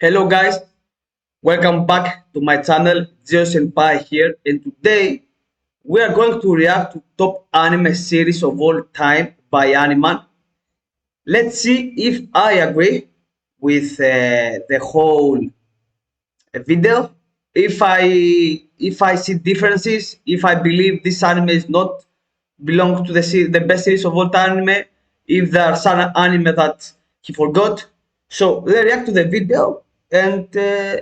Hello guys, welcome back to my channel, Zero Senpai here, and today we are going to react to top anime series of all time by Animan. Let's see if I agree with the whole video. If I see differences, if I believe this anime is not belong to the best series of all time anime, if there are some anime that he forgot. So let's react to the video and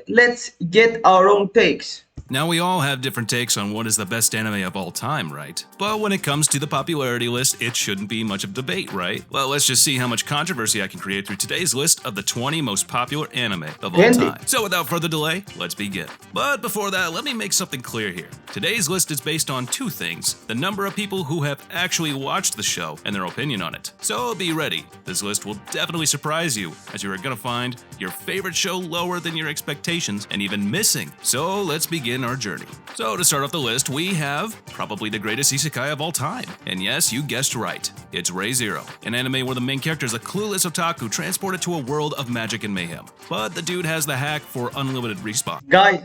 let's get our own takes. Now, we all have different takes on what is the best anime of all time, right? But when it comes to the popularity list, it shouldn't be much of a debate, right? Well, let's just see how much controversy I can create through today's list of the 20 most popular anime of all 20. time. So without further delay, let's begin. But before that, let me make something clear here. Today's list is based on two things: the number of people who have actually watched the show and their opinion on it. So be ready. This list will definitely surprise you, as you are gonna find your favorite show lower than your expectations and even missing. So let's begin our journey. So to start off the list, we have probably the greatest isekai of all time. And yes, you guessed right. It's Re:Zero, an anime where the main character is a clueless otaku transported to a world of magic and mayhem. But the dude has the hack for unlimited respawn. Guys,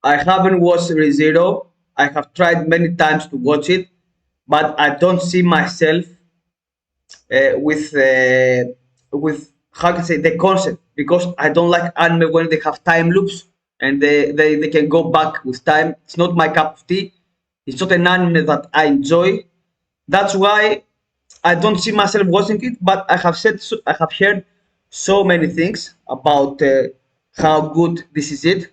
I haven't watched Re:Zero. I have tried many times to watch it, but I don't see myself with how can I say the concept, because I don't like anime when they have time loops and they can go back with time. It's not my cup of tea. It's not an anime that I enjoy. That's why I don't see myself watching it. But I have heard so many things about how good this is it,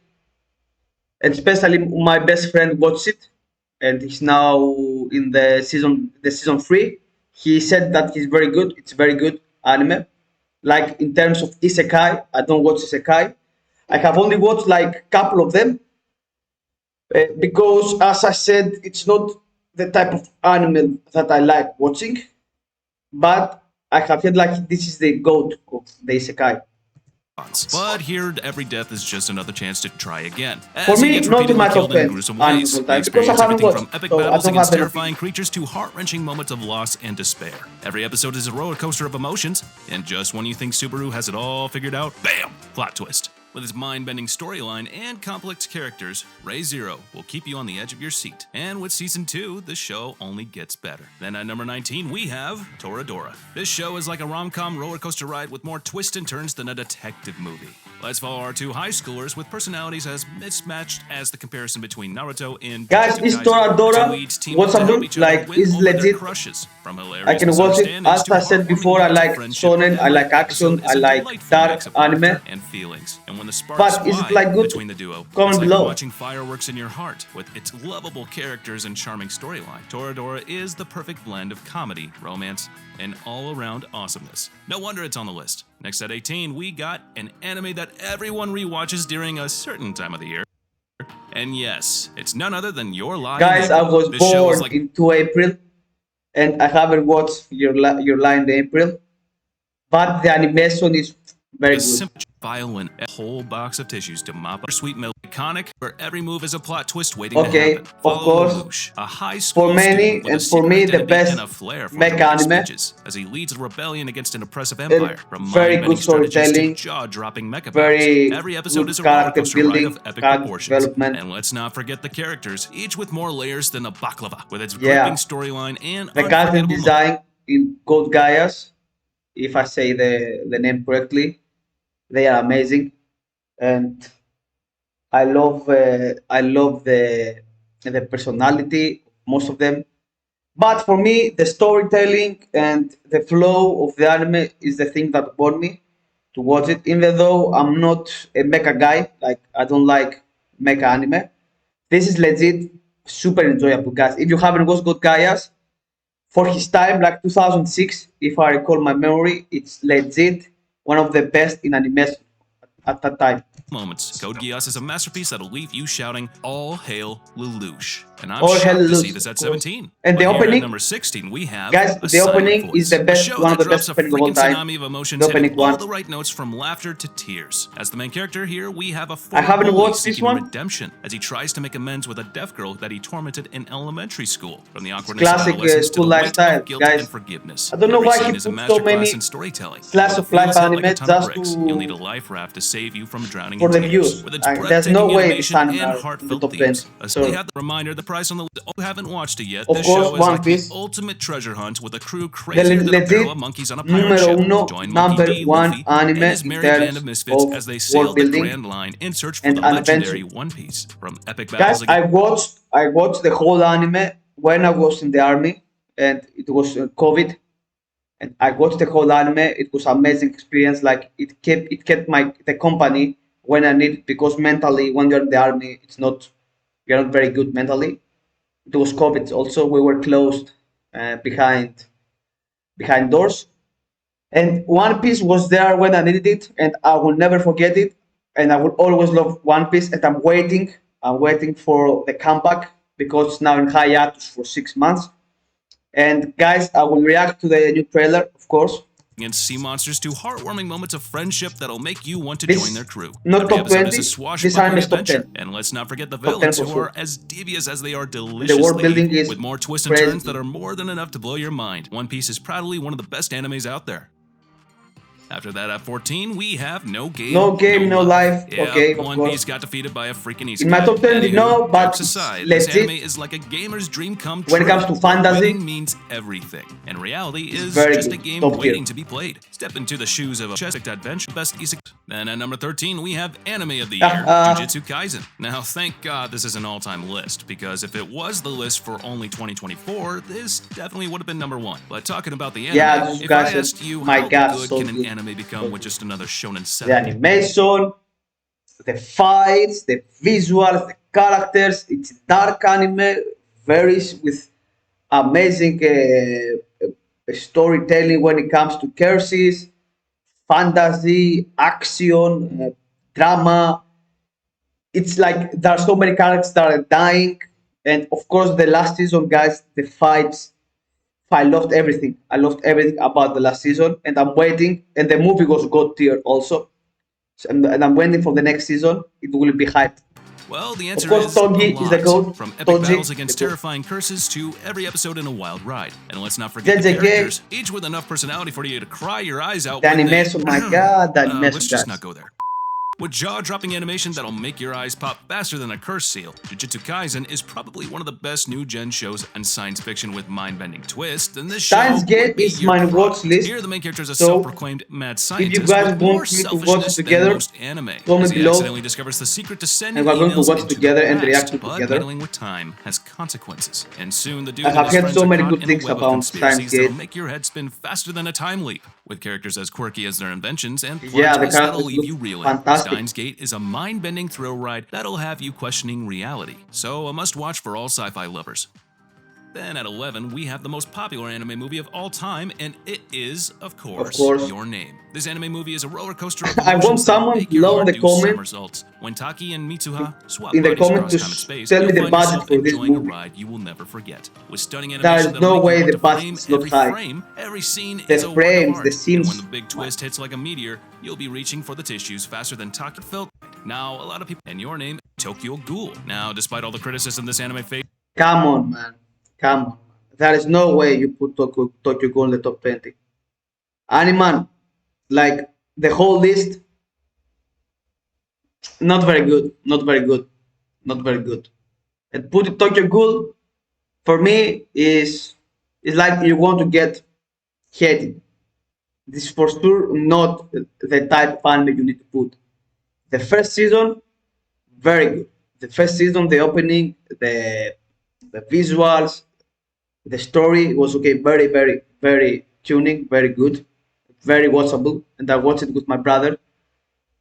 and especially my best friend watched it, and he's now in the season 3. He said that he's very good. It's very good anime. Like in terms of isekai, I don't watch isekai. I have only watched like a couple of them because, as I said, it's not the type of anime that I like watching. But I have heard like this is the goat of the isekai. But here, every death is just another chance to try again. For As he me, gets not in repeatedly my killed top in 10 gruesome animes ways, of all we time, because I experience haven't everything from watched, epic so I battles don't against have the terrifying creatures to heart-wrenching moments of loss and despair. Every episode is a roller coaster of emotions, and just when you think Subaru has it all figured out, bam! Plot twist. With its mind-bending storyline and complex characters, Re:Zero will keep you on the edge of your seat. And with Season 2, the show only gets better. Then at number 19, we have Toradora. This show is like a rom-com roller coaster ride with more twists and turns than a detective movie. Let's follow our two high schoolers with personalities as mismatched as the comparison between Naruto and Guys, Jujutsu is Kaisen. The Toradora two leads team up to help watchable? each other Like, win is over their legit? crushes. From I hilarious can watch it. misunderstandings As to I said heartwarming before, I moments of like friendship, shonen, I every like episode action, is I a like delightful dark mix of laughter anime. and feelings. And when the sparks But is it fly like good? between the duo, Comment it's like below. watching fireworks in your heart. With its lovable characters and charming storyline, Toradora is the perfect blend of comedy, romance, and all-around awesomeness. No wonder it's on the list. Next at 18, we got an anime that everyone rewatches during a certain time of the year. And yes, it's none other than Your Lie in Guys, I April. was This show is born like in 2 April and I haven't watched your line in April, but the animation is very a good. simple violin, a whole box of tissues to mop up sweet milk. Iconic, where every move is a plot twist waiting to Okay, happen. of Follow course. Lelouch, a high school For many student with and a for secret me the identity best and a flair for mech dramatic anime. speeches as he leads a rebellion against an oppressive And empire. From very mind-bending good strategies to storytelling, jaw-dropping mecha battles. very Every episode good is a roller character coaster ride building, of epic character proportions. development. And let's not forget the characters, each with more layers than a baklava, with its Yeah. gripping storyline and The character unforgettable design in Code Gaias, if I say the name correctly, they are amazing, and I love the personality of most of them. But for me, the storytelling and the flow of the anime is the thing that brought me to watch it. Even though I'm not a mecha guy, like I don't like mecha anime, this is legit super enjoyable, guys. If you haven't watched God Gaias, for his time, like 2006, if I recall my memory, it's legit one of the best in animation at that time. moments. Code Geass is a masterpiece that'll leave you shouting, "All hail Lelouch." And I'm All hell shocked to loose, see this of at course. 17. And the But here at opening, number 16, we have guys, a the opening Silent is the Voice, best, a show one of that the best drops a opening of all freaking time. tsunami of emotions, The hitting opening all one. the right notes from laughter to tears. As the main character here, we have a I haven't bully watched this seeking one. redemption as he tries to make amends with a deaf girl that he tormented in elementary school. From the awkwardness Classic of adolescence to school the weight lifestyle, of guilt guys. and forgiveness. I don't know Every why scene he is a put so masterclass many in storytelling. slice What of life feels hit like anime a ton of just bricks, you'll need a to life raft to save you from drowning for in the tears. views. With its There's no breathtaking way this animation anime and are in the heartfelt top 10. themes. We Sorry. have the reminder, the price on the list. If you haven't watched it yet, Of this course, show is One like Piece, the ultimate treasure hunt with a crew the crazier than a barrel legit of monkeys on a pirate numero ship. uno, Join Monkey number D. one Luffy anime and his in merry band terms of misfits of as they sail world the building Grand Line in search for and the adventure. legendary One Piece. From epic Guys, battles against I watched the whole anime when I was in the army, and it was COVID, and I watched the whole anime. It was amazing experience. Like it kept the company when I need, because mentally when you're in the army, you're not very good mentally. It was COVID also. We were closed behind doors, and One Piece was there when I needed it, and I will never forget it. And I will always love One Piece. And I'm waiting. I'm waiting for the comeback because it's now in hiatus for 6 months. And guys, I will react to the new trailer, of course. sea monsters to heartwarming moments of friendship that'll make you want to This join their crew. not Every top episode 20. is a This swashbuckling anime is top adventure. 10. And let's not forget the Top 10 villains for who sure. are as devious as they are The deliciously world building evil, is with more twists and crazy. turns that are more than enough to blow your mind. One Piece is proudly one of the best animes out there. After that, at 14, we have No Game, No Game, No Life. Yeah, Okay, of One course. Piece got defeated by a freaking easy In my guy. top 10, Anywho, no, but jokes it's aside, this legit. anime is like a gamer's dream come true. When it comes to fantasy, Winning means everything, and reality is very just a good. game Top tier. waiting to be played. Step into the shoes of a chess adventure, best isekai. Then at number 13, we have Anime of the Year, Jujutsu Kaisen. Now, thank God this is an all-time list, because if it was the list for only 2024, this definitely would have been number one. But talking about the anime, Yeah, Jujutsu if I Kaisen, asked you my how God, good so can an good. anime become So with just another shonen the setting? animation, the fights, the visuals, the characters. It's dark anime, very with amazing storytelling when it comes to curses, fantasy, action, drama. It's like there are so many characters that are dying, and of course the last season, guys, the fights. I loved everything. I loved everything about the last season, and I'm waiting. And the movie was God tier also. And I'm waiting for the next season. It will be hyped. Well, the Of answer course, is a Togi is the lot. goat. From epic Toji battles is against the goat. terrifying curses to every episode in a wild ride. And let's not forget the JJK, characters, each with enough personality for you to cry your eyes out the when they... animation, my God, the animation, let's just guys. not go there. With jaw-dropping animation that'll make your eyes pop faster than a curse seal, Jujutsu Kaisen is probably one of the best new-gen shows in science fiction with mind-bending twists, and this show Steins Gate would be is your my product. watch list. Here, the main character is a So, self-proclaimed mad if scientist you guys with more want me to watch selfishness it than together, most anime, comment as he below, accidentally discovers the secret to sending and we're going to emails watch into together the and react past, to but together. meddling with time has consequences, and soon the dude I and have his heard friends so are many caught good in a things web of about Steins conspiracies that'll Gate. make your head spin faster than a time leap, with characters as quirky as their inventions and plot Yeah, the twists that'll characters leave look you reeling. fantastic. Steins Gate is a mind-bending thrill ride that'll have you questioning reality, so a must-watch for all sci-fi lovers. Then at 11, we have the most popular anime movie of all time, and it is, of course, Your Name. This anime movie is a roller coaster of I want emotions that'll someone make your below in heart the do comment, somersaults. When Taki and Mitsuha swap in the bodies comment across to time and space, tell me you'll the find budget yourself for this enjoying a movie. ride you will never forget. With stunning There animation is that'll no make way you want the to budget frame is not every high. frame, every scene The is a work of frames, art. the And scenes. when the big twist hits like a meteor, you'll be reaching for the tissues faster than Taki felt. Now, a lot of people, and Your Name, Tokyo Ghoul. Now, despite all the criticism this anime faced, Come on, man. Come on. There is no way you put Tokyo Ghoul in the top 20. Animan, like the whole list, not very good. Not very good. Not very good. And put Tokyo Ghoul, for me, is like you want to get hated. This is for sure not the type of anime you need to put. The first season, very good. The first season, the opening, the visuals, the story was okay. Very, very, very tuning, very good, very watchable. And I watched it with my brother.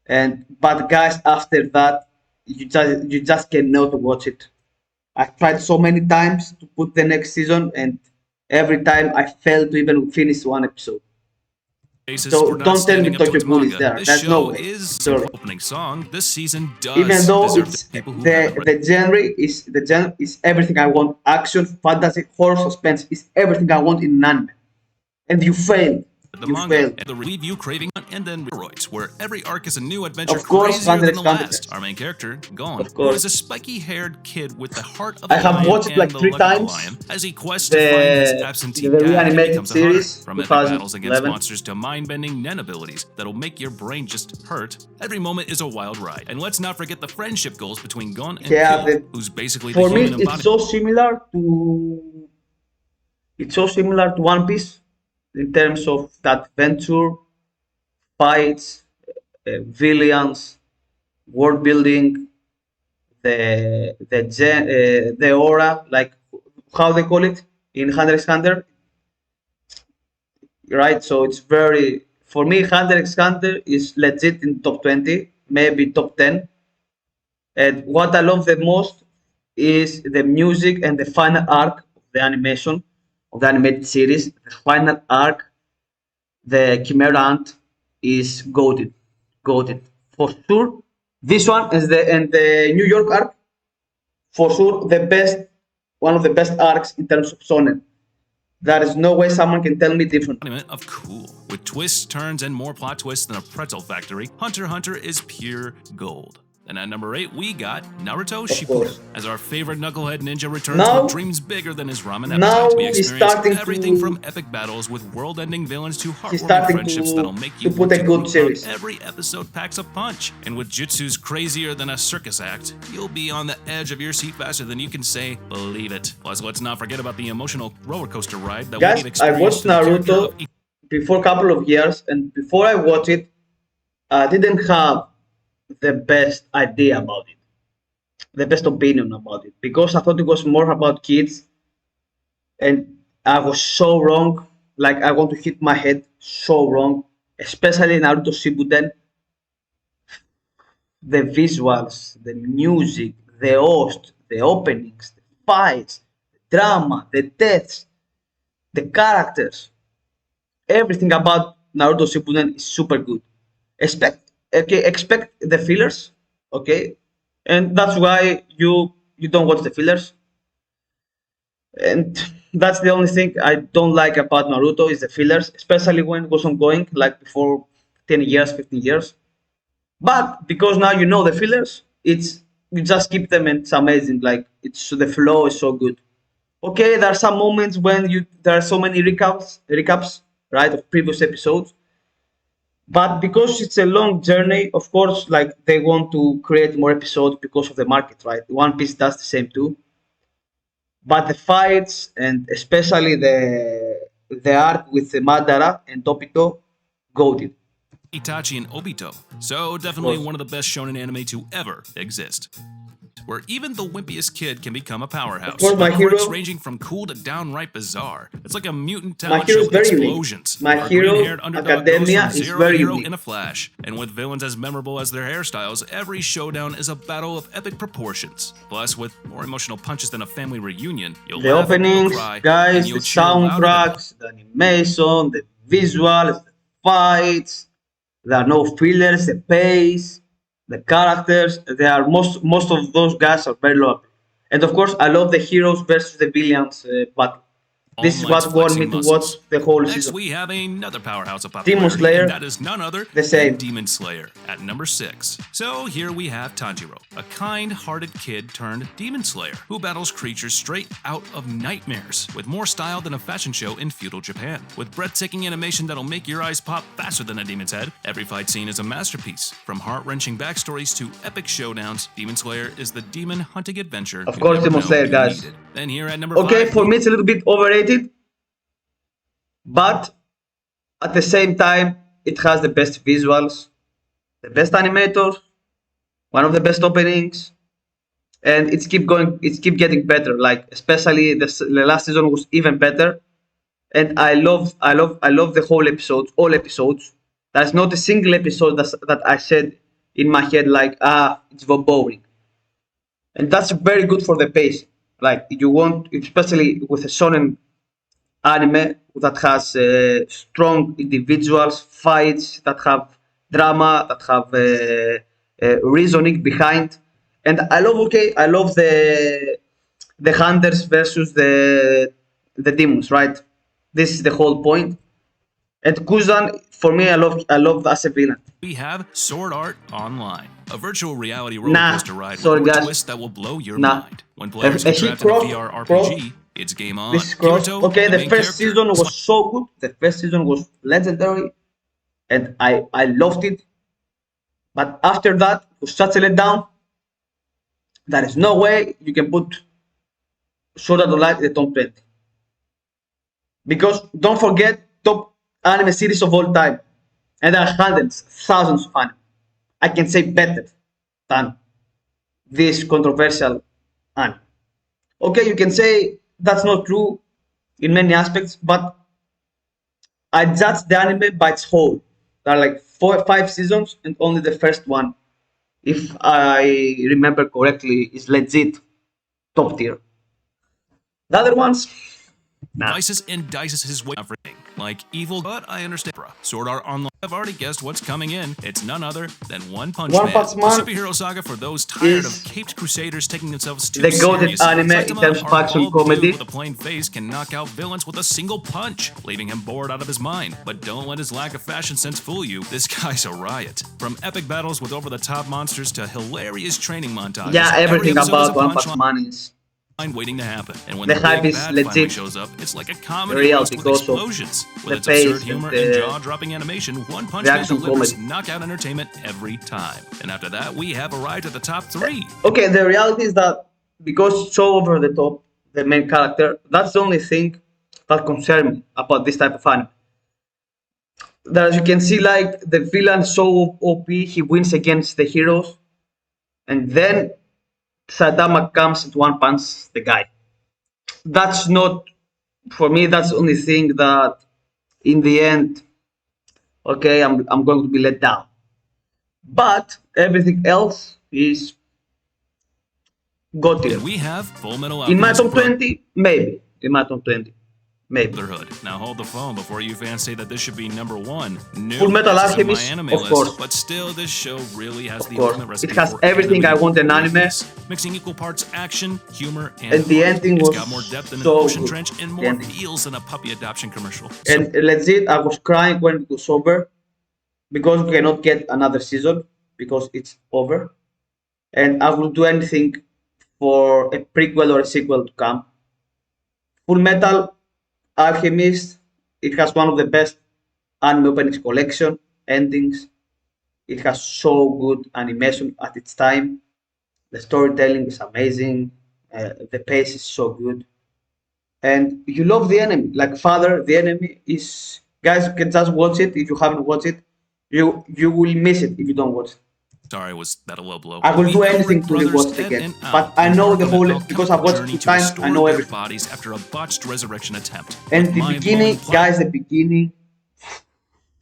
And but guys, after that, you just cannot watch it. I tried so many times to put the next season, and every time I failed to even finish one episode. basis So for not don't tell standing me up to Tokyo its Ghoul is manga. there. This There's no show way. is Sorry. the opening song. This season does Even though deserve it's the people who haven't read. the genre is everything I want. Action, fantasy, horror, suspense is everything I want in an anime. And you failed. the You manga failed. and the leave you craving and then steroids, where every arc is a new adventure Of course, crazier Hunter than x the Hunter. last. Our main character, Gon, Of who course. is a spiky-haired kid with the heart of I a have lion watched and like the 3 luck of a times lion, as he quests to find his absentee the dad and reanimated becomes a hunter. series, From epic battles against 2011. monsters to mind-bending nen abilities that'll make your brain just hurt, every moment is a wild ride. And let's not forget the friendship goals between Gon and Yeah, Killua, who's basically the for me, human embodiment. It's so similar to One Piece in terms of that adventure, fights, villains, world building, the aura, like how they call it in Hunter x Hunter, right? So it's very, for me, Hunter x Hunter is legit in top 20, maybe top 10. And what I love the most is the music and the final arc of the animation of the animated series. The final arc, the Chimera Ant, is goated, goated for sure. This one is the New York arc, for sure the best, one of the best arcs in terms of shonen. There is no way someone can tell me different. Of cool. With twists, turns, and more plot twists than a pretzel factory, Hunter x Hunter is pure gold. And at number 8, we got Naruto course. Shippuden. As our favorite knucklehead ninja returns Now- with dreams bigger than his ramen now appetite, we he's experience starting everything to- from epic battles with world-ending villains to He's heartwarming starting friendships that'll make you to put want a to good root series. on. Every episode packs a punch, and with jutsus crazier than a circus act, you'll be on the edge of your seat faster than you can say, believe it. Plus, let's not forget about the emotional roller coaster ride that Guys, we've I experienced watched through the character Naruto of before a couple of years, and before I watched it, I didn't have the best idea about it, the best opinion about it, because I thought it was more about kids, and I was so wrong. Like, I want to hit my head so wrong, especially Naruto Shippuden. The visuals, the music, the host, the openings, the fights, the drama, the deaths, the characters, everything about Naruto Shippuden is super good. Expect the fillers, okay, and that's why you don't watch the fillers. And that's the only thing I don't like about Naruto is the fillers, especially when it was ongoing, like before 10 years, 15 years. But because now you know the fillers, it's you just keep them and it's amazing. Like it's the flow is so good. Okay, there are some moments when there are so many recaps, right, of previous episodes. But because it's a long journey, of course, like they want to create more episodes because of the market, right? One Piece does the same too. But the fights and especially the arc with the Madara and Topito, goated. Itachi and Obito. So definitely course. one of the best shonen anime to ever exist. Where even the wimpiest kid can become a powerhouse. Of course, my with quirks hero- ranging from cool to downright bizarre. It's like a mutant My talent hero show is very unique. explosions. My Our hero green-haired underdog Academia goes from is zero very to hero unique. in a flash. And with villains as memorable as their hairstyles, every showdown is a battle of epic proportions. Plus, with more emotional punches than a family reunion, you'll The laugh, openings, you'll cry, and guys, you'll the cheer louder than soundtracks, the animation, the visuals, the fights. There are no fillers, the pace, the characters. They are most of those guys are very lovely. And of course, I love the heroes versus the villains, but this is All Might's what won me flexing to muscles. watch the whole Next, season. we have another powerhouse of Demon popularity, Slayer, and that is none other the same. than Demon Slayer at number 6. So here we have Tanjiro, a kind-hearted kid turned demon slayer who battles creatures straight out of nightmares, with more style than a fashion show in feudal Japan. With breathtaking animation that'll make your eyes pop faster than a demon's head, every fight scene is a masterpiece. From heart-wrenching backstories to epic showdowns, Demon Slayer is the demon hunting adventure. Of you course, never Demon know Slayer, you guys. needed. Then here at number Okay, 5, for me it's a little bit overrated, but at the same time, it has the best visuals, the best animators, one of the best openings, and it's keep getting better. Like especially the last season was even better, and I love the whole episodes, all episodes. There's not a single episode that I said in my head like it's boring, and that's very good for the pace. Like you want, especially with a shonen anime that has strong individuals, fights that have drama, that have reasoning behind. And I love the hunters versus the demons, right? This is the whole point. And Kuzan, for me, I love as a villain. We have Sword Art Online, a virtual reality roller Nah, coaster ride with sorry more guys, twists that will blow your nah. mind. When players And get he trapped in a crossed, VR crossed. RPG, it's game on. This is crossed. Kirito, Okay, the the main first character, season was so good. The first season was legendary, and I loved it. But after that, it was such a letdown. There is no way you can put Sword Art Online in the top 20. Because don't forget, top anime series of all time. And there are hundreds, thousands of anime. I can say better than this controversial anime. Okay, you can say that's not true in many aspects, but I judge the anime by its whole. There are like 5 seasons, and only the first one, if I remember correctly, is legit top tier. The other ones, nah. slices and dices his way everything, like evil, but I understand. Sword Art Online, I've already guessed what's coming in. It's none other than One Punch One Man, Punch a Man superhero saga for those tired of is caped crusaders taking themselves too the goated seriously. anime in Saitama, terms of our action bald comedy. dude with a plain face, can knock out villains with a single punch, leaving him bored out of his mind. But don't let his lack of fashion sense fool you. This guy's a riot. From epic battles with over-the-top monsters to hilarious training montages. Yeah, everything every episode is about a One Punch punchline Man is waiting to happen. And when the the hype big is bad finally legit, shows up, it's like a comedy real roast with because of explosions. the With its pace absurd and humor the and jaw-dropping animation, One Punch Man reaction delivers comedy. knockout entertainment every time. And after that, we have arrived at the top 3. Okay, the reality is that because it's so over the top, the main character, that's the only thing that concerns me about this type of anime. That as you can see, like the villain is so OP, he wins against the heroes, and then Sadama comes and one punches the guy. That's not, for me, that's the only thing that in the end, okay, I'm going to be let down. But everything else is God tier. And we have Full Metal In my Alchemist top 20, maybe. In my top 20, maybe. Brotherhood. Now hold the phone before you fans say that this should be number 1. No, Full Metal this isn't Alchemist, my anime of list, course. but still, this show really has Of the course. ultimate recipe It has for everything I anime want in anime. greatness, mixing equal parts action, humor, and The heart. ending It's was got more depth than an so ocean good. trench and The more ending. feels than a puppy adoption commercial. And legit, I was crying when it was over because we cannot get another season because it's over. And I will do anything for a prequel or a sequel to come. Full Metal Alchemist, it has one of the best anime openings collection endings. It has so good animation at its time. The storytelling is amazing. The pace is so good. And you love the enemy. Like Father, the enemy is, guys, you can just watch it. If you haven't watched it, you will miss it if you don't watch it. Sorry, was that a low blow? I will We do have anything Rick to Brothers rewatch it Ed again. and Al, But I know the embark on whole, an because I've watched it journey 2 to times, restore I know their everything. bodies after a botched resurrection attempt. And With the mind-blowing beginning, plot guys, the beginning,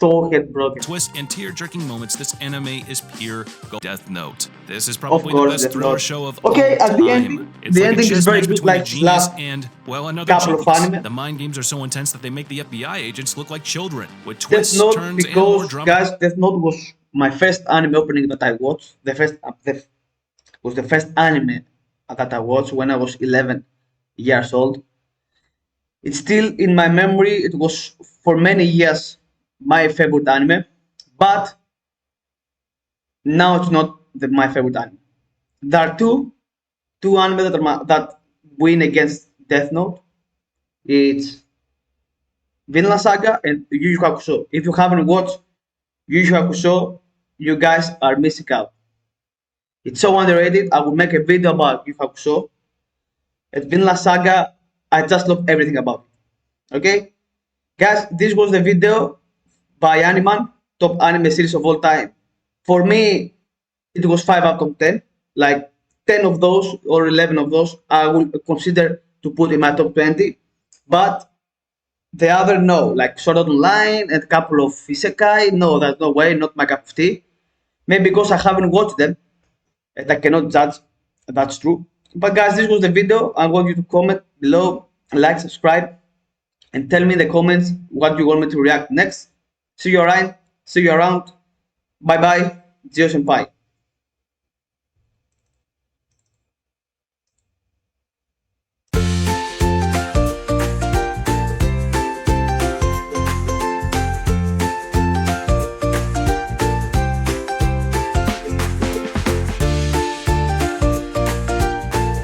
so heartbroken. twists and tear-jerking moments, this anime is pure gold. Death Note. This is Of probably the course, best Death thriller Note. show of Okay, all at the time. ending, It's the like ending a is chess very match good, between a like genius last and, well, another couple of genius. anime. The mind games are so intense that they make the FBI agents look like children, with Death twists, Note, turns, and more because drama. guys, Death Note was my first anime opening that I watched. Was the first anime that I watched when I was 11 years old. It's still in my memory. It was for many years my favorite anime, but now it's not my favorite anime. There are two anime that win against Death Note. It's Vinland Saga and Yu Yu Hakusho. If you haven't watched Yu Yu Hakusho, you guys are missing out. It's so underrated. I will make a video about Yu Yu Hakusho. At Vinland Saga, I just love everything about it. Okay, guys, this was the video by Animan, top anime series of all time. For me, it was 5 out of 10. Like 10 of those or 11 of those, I will consider to put in my top 20. But the other, no, like Sword Art Online and a couple of Isekai, no, there's no way, not my cup of tea. Maybe because I haven't watched them and I cannot judge. That's true. But guys, this was the video. I want you to comment below, like, subscribe, and tell me in the comments what you want me to react next. See you around. See you around. Bye bye. Geo Senpai.